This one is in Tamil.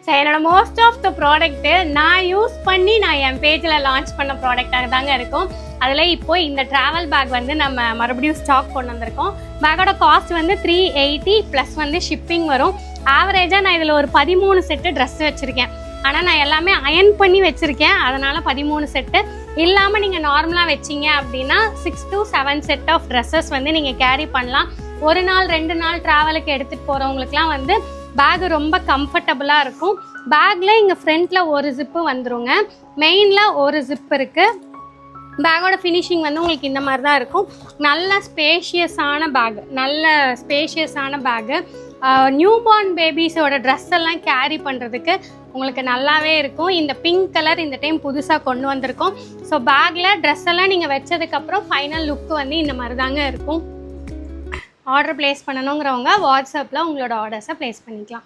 ஸோ என்னோட மோஸ்ட் ஆஃப் த ப்ராடக்ட்டு நான் யூஸ் பண்ணி நான் என் பேஜில் லான்ச் பண்ண ப்ராடக்டாக தாங்க இருக்கும். அதில் இப்போ இந்த ட்ராவல் பேக் வந்து நம்ம மறுபடியும் ஸ்டாக் கொண்டு வந்திருக்கோம். பேக்கோட காஸ்ட் வந்து 380 ப்ளஸ் வந்து ஷிப்பிங் வரும். ஆவரேஜாக நான் இதில் ஒரு 13 செட்டு ட்ரெஸ் வச்சுருக்கேன். ஆனால் நான் எல்லாமே அயன் பண்ணி வச்சுருக்கேன், அதனால் 13 செட்டு இல்லாமல் நீங்கள் நார்மலாக வச்சிங்க அப்படின்னா 6 to 7 செட் ஆஃப் ட்ரெஸ்ஸஸ் வந்து நீங்கள் கேரி பண்ணலாம். ஒரு நாள் 2 நாள் ட்ராவலுக்கு எடுத்துகிட்டு போகிறவங்களுக்குலாம் வந்து பேக் ரொம்ப கம்ஃபர்டபுளாக இருக்கும். பேக்கில் இங்கே ஃப்ரண்ட்டில் ஒரு ஜிப்பு வந்துருங்க, மெயினில் ஒரு ஜிப் இருக்குது. பேக்கோட ஃபினிஷிங் வந்து உங்களுக்கு இந்த மாதிரி தான் இருக்கும். நல்ல ஸ்பேஷியஸான பேகு. நியூ பார்ன் பேபிஸோட ட்ரெஸ் எல்லாம் கேரி பண்ணுறதுக்கு உங்களுக்கு நல்லாவே இருக்கும். இந்த பிங்க் கலர் இந்த டைம் புதுசாக கொண்டு வந்திருக்கோம். ஸோ பேக்கில் ட்ரெஸ் எல்லாம் நீங்கள் வச்சதுக்கப்புறம் ஃபைனல் லுக்கு வந்து இந்த மாதிரி தாங்க இருக்கும். ஆர்டர் ப்ளேஸ் பண்ணணுங்கிறவங்க வாட்ஸ்அப்பில் உங்களோட ஆர்டர்ஸை ப்ளேஸ் பண்ணிக்கலாம்.